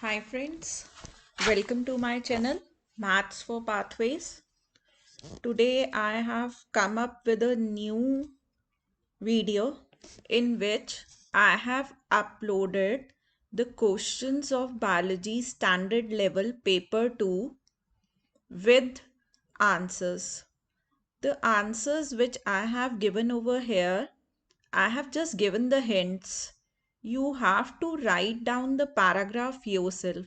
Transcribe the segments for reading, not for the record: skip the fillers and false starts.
Hi friends, welcome to my channel Maths for Pathways. Today I have come up with a new video in which I have uploaded the questions of biology standard level paper 2 with answers. The answers which I have given over here, I have just given the hints. You have to write down the paragraph yourself.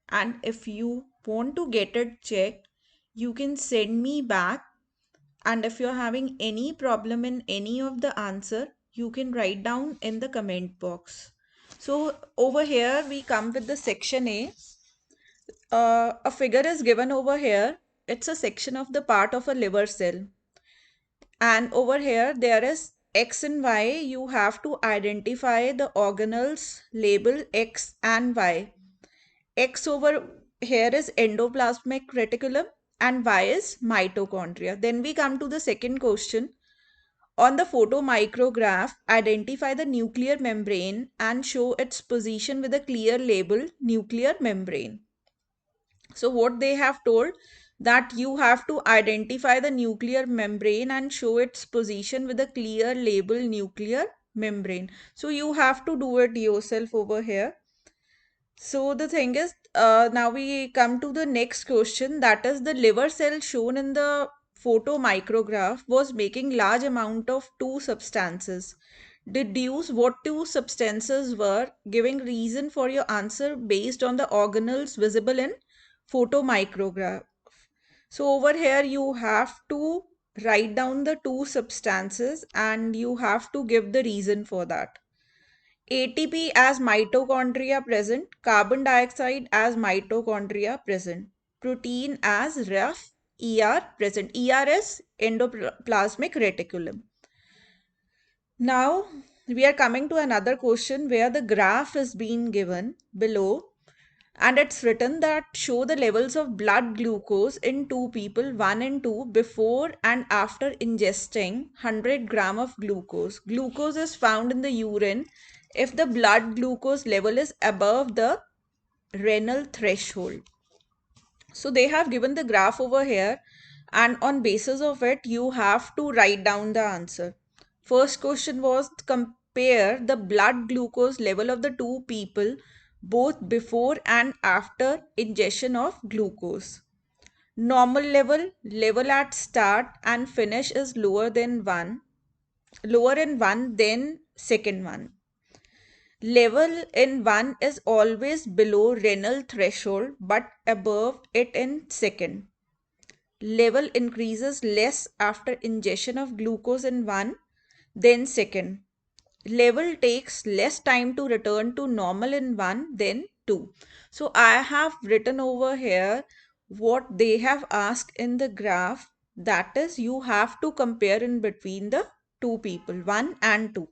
And if you want to get it checked, you can send me back. And if you're having any problem in any of the answer, you can write down in the comment box. So over here we come with the section A. A figure is given over here. It's a section of the part of a liver cell. And over here there is X and Y. You have to identify the organelles, label X and Y. X over here is endoplasmic reticulum and Y is mitochondria. Then we come to the second question. On the photomicrograph, identify the nuclear membrane and show its position with a clear label nuclear membrane. So what they have told that you have to identify the nuclear membrane and show its position with a clear label nuclear membrane. So you have to do it yourself over here. So the thing is, now we come to the next question, that is the liver cell shown in the photomicrograph was making large amount of two substances. Deduce what two substances were, giving reason for your answer based on the organelles visible in photomicrograph. So over here you have to write down the two substances and you have to give the reason for that. ATP as mitochondria present, carbon dioxide as mitochondria present, protein as RAF, ER present. ER is endoplasmic reticulum. Now we are coming to another question where the graph is being given below and it's written that show the levels of blood glucose in two people, 1 and 2, before and after ingesting 100 gram of glucose. Glucose is found in the urine if the blood glucose level is above the renal threshold. So they have given the graph over here and on basis of it you have to write down the answer. First question was compare the blood glucose level of the two people both before and after ingestion of glucose. Normal level at start and finish is lower in one than second one. Level in one is always below renal threshold but above it in second. Level increases less after ingestion of glucose in one than second. Level takes less time to return to normal in one than two. So I have written over here what they have asked in the graph, that is you have to compare in between the two people, 1 and 2.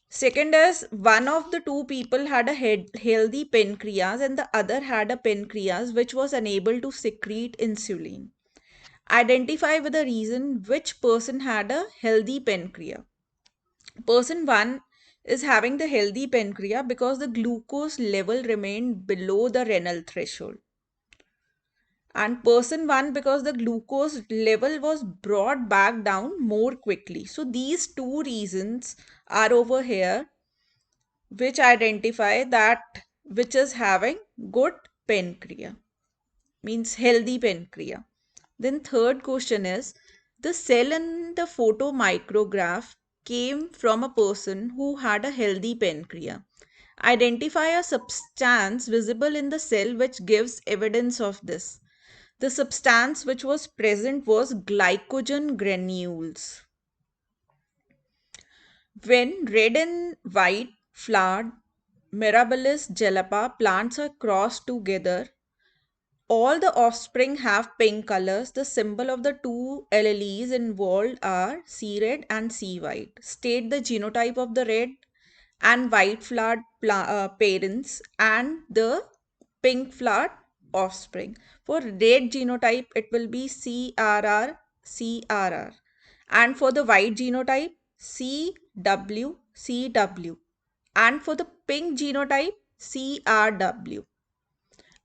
Second is one of the two people had a healthy pancreas and the other had a pancreas which was unable to secrete insulin. Identify with a reason which person had a healthy pancreas. Person 1 is having the healthy pancreas because the glucose level remained below the renal threshold. And person 1 because the glucose level was brought back down more quickly. So these two reasons are over here which identify that which is having good pancreas, means healthy pancreas. Then third question is the cell in the photomicrograph came from a person who had a healthy pancreas. Identify a substance visible in the cell which gives evidence of this. The substance which was present was glycogen granules. When red and white flowered Mirabilis jalapa plants are crossed together, all the offspring have pink colors. The symbol of the two alleles involved are C red and C white. State the genotype of the red and white flowered parents and the pink flowered offspring. For red genotype, it will be CRR, CRR. And for the white genotype, CW, CW. And for the pink genotype, CRW.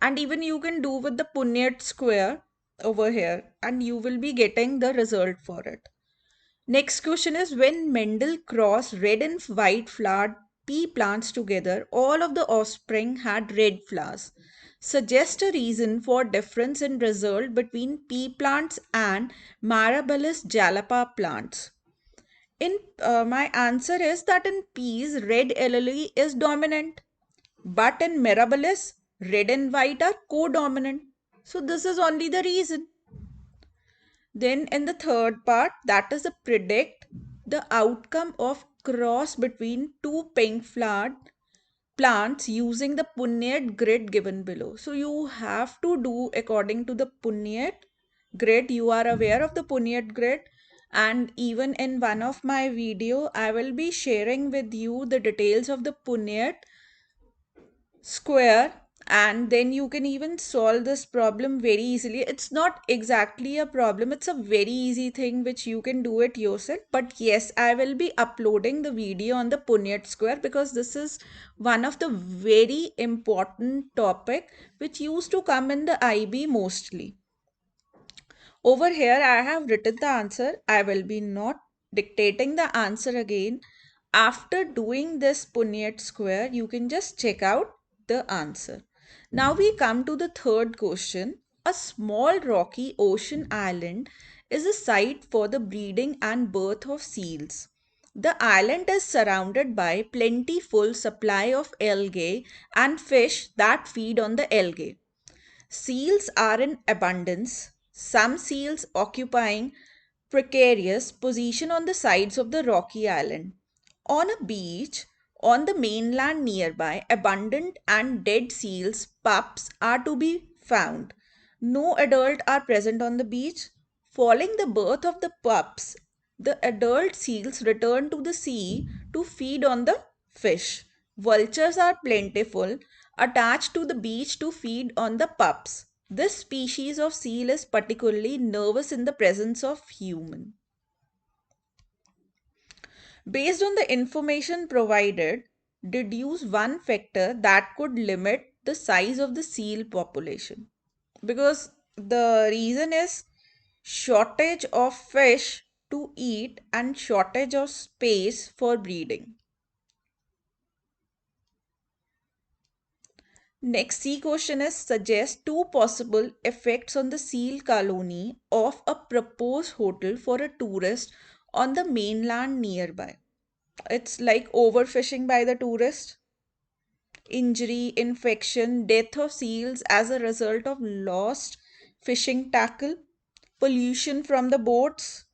And even you can do with the Punnett square over here, and you will be getting the result for it. Next question is, when Mendel crossed red and white flowered pea plants together, all of the offspring had red flowers. Suggest a reason for difference in result between pea plants and Marabilis jalapa plants. In My answer is that in peas, red allele is dominant, but in Mirabilis, red and white are co-dominant. So this is only the reason. Then in the third part, that is to predict the outcome of cross between two pink flowered plants using the Punnett grid given below. So you have to do according to the Punnett grid. You are aware of the Punnett grid, and even in one of my video I will be sharing with you the details of the Punnett square, and then you can even solve this problem very easily. It's not exactly a problem, it's a very easy thing which you can do it yourself. But yes, I will be uploading the video on the Punnett square because this is one of the very important topic which used to come in the IB mostly. Over here, I have written the answer. I will be not dictating the answer again. After doing this Punnett square, you can just check out the answer. Now we come to the third question. A small rocky ocean island is a site for the breeding and birth of seals. The island is surrounded by plentiful supply of algae and fish that feed on the algae. Seals are in abundance, some seals occupying precarious position on the sides of the rocky island. On a beach on the mainland nearby, abundant and dead seals pups are to be found. No adult are present on the beach. Following the birth of the pups, the adult seals return to the sea to feed on the fish. Vultures are plentiful, attached to the beach to feed on the pups. This species of seal is particularly nervous in the presence of human. Based on the information provided, deduce one factor that could limit the size of the seal population. Because the reason is shortage of fish to eat and shortage of space for breeding. Next C question is, suggest two possible effects on the seal colony of a proposed hotel for a tourist on the mainland nearby. It's like overfishing by the tourist, injury, infection, death of seals as a result of lost fishing tackle, pollution from the boats,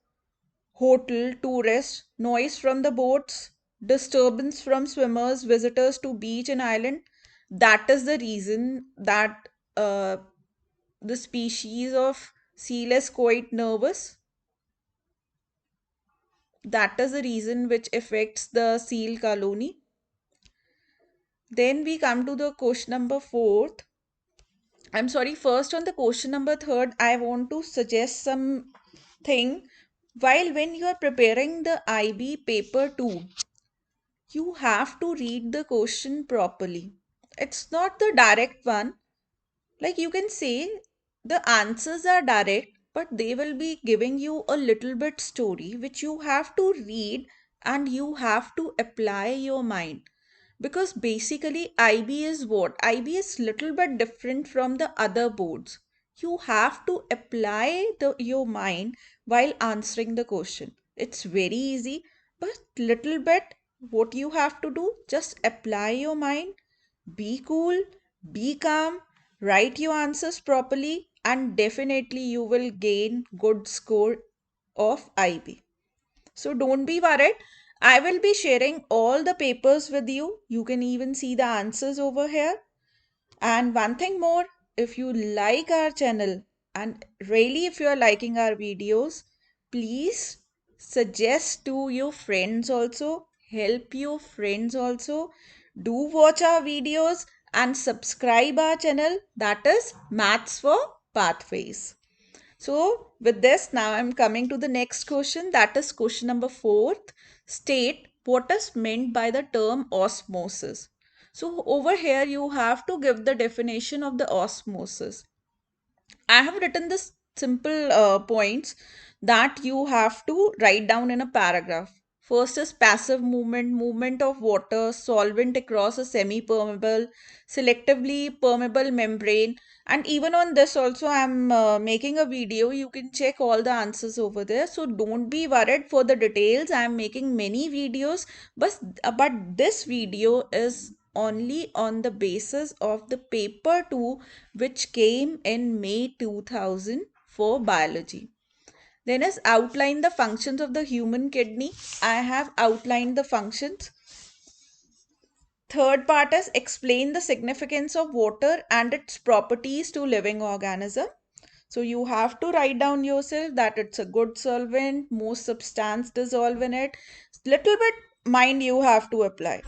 hotel, tourists, noise from the boats, disturbance from swimmers, visitors to beach and island. That is the reason that the species of seal is quite nervous. That is the reason which affects the seal colony. Then we come to the question number fourth. I'm sorry, first on the question number third, I want to suggest something. While when you are preparing the IB paper 2, you have to read the question properly. It's not the direct one. Like you can say the answers are direct, but they will be giving you a little bit story which you have to read and you have to apply your mind. Because basically IB is what? IB is little bit different from the other boards. You have to apply your mind while answering the question. It's very easy, but little bit what you have to do, just apply your mind, be cool, be calm, write your answers properly, and definitely you will gain good score of IB. So don't be worried. I will be sharing all the papers with you. You can even see the answers over here. And one thing more, if you like our channel and really if you are liking our videos, please suggest to your friends also, help your friends also. Do watch our videos and subscribe our channel, that is Maths for Pathways. So with this, now I'm coming to the next question, that is question number fourth. State what is meant by the term osmosis. So over here you have to give the definition of the osmosis. I have written this simple points that you have to write down in a paragraph. First is passive movement, movement of water, solvent across a semi-permeable, selectively permeable membrane. And even on this also, I'm making a video. You can check all the answers over there. So don't be worried for the details. I'm making many videos, but this video is only on the basis of the paper 2 which came in May 2000 for biology. Then is outline the functions of the human kidney. I have outlined the functions. Third part is explain the significance of water and its properties to living organism. So you have to write down yourself that it's a good solvent, most substance dissolve in it. Little bit mind you have to apply.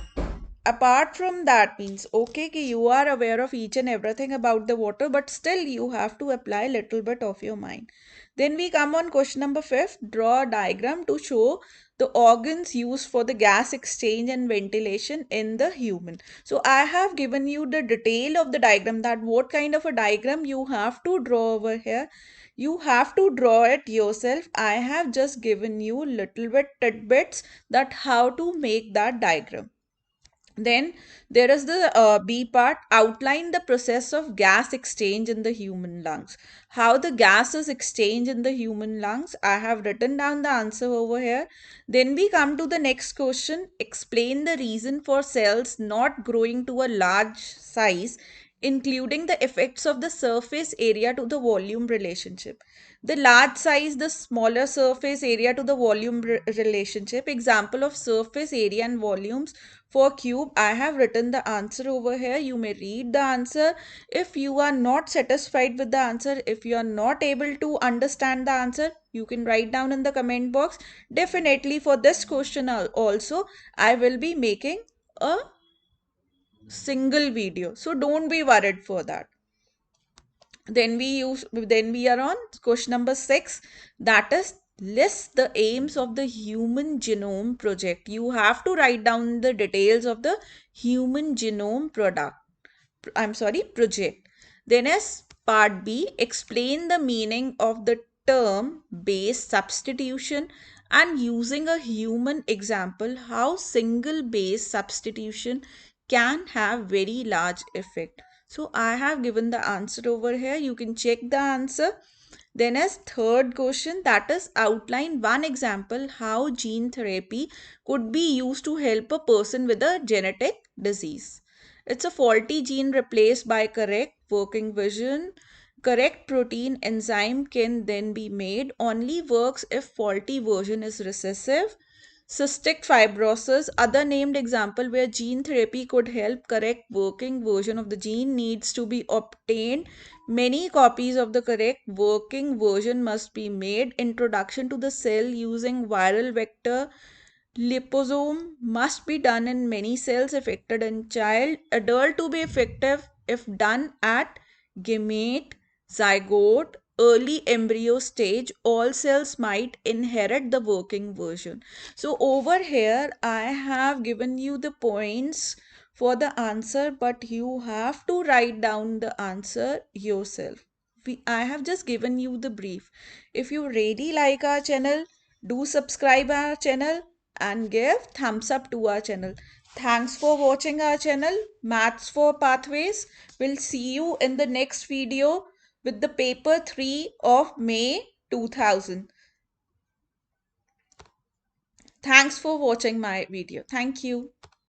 Apart from that means okay ki you are aware of each and everything about the water, but still you have to apply little bit of your mind. Then we come on question number 5. Draw a diagram to show the organs used for the gas exchange and ventilation in the human. So I have given you the detail of the diagram, that what kind of a diagram you have to draw over here. You have to draw it yourself. I have just given you little bit tidbits that how to make that diagram. Then there is the B part, outline the process of gas exchange in the human lungs. How the gas is exchanged in the human lungs. I have written down the answer over here. Then we come to the next question. Explain the reason for cells not growing to a large size, including the effects of the surface area to the volume relationship. The large size, the smaller surface area to the volume relationship. Example of surface area and volumes for cube. I have written the answer over here. You may read the answer. If you are not satisfied with the answer, if you are not able to understand the answer, you can write down in the comment box. Definitely for this question also, I will be making a single video. So don't be worried for that. Then we are on question number 6, that is list the aims of the human genome project. You have to write down the details of the human genome project. Then as part B, explain the meaning of the term base substitution and using a human example how single base substitution can have very large effect. So I have given the answer over here. You can check the answer. Then as third question, that is outline one example how gene therapy could be used to help a person with a genetic disease. It's a faulty gene replaced by correct working version. Correct protein enzyme can then be made. Only works if faulty version is recessive. Cystic fibrosis, other named example where gene therapy could help. Correct working version of the gene needs to be obtained. Many copies of the correct working version must be made. Introduction to the cell using viral vector liposome must be done in many cells affected in child. Adult to be effective if done at gamete, zygote, early embryo stage. All cells might inherit the working version. So over here I have given you the points for the answer, but you have to write down the answer yourself. I have just given you the brief. If you really like our channel, do subscribe our channel and give thumbs up to our channel. Thanks for watching our channel Maths for Pathways. We'll see you in the next video with the paper 3 of May 2000. Thanks for watching my video. Thank you.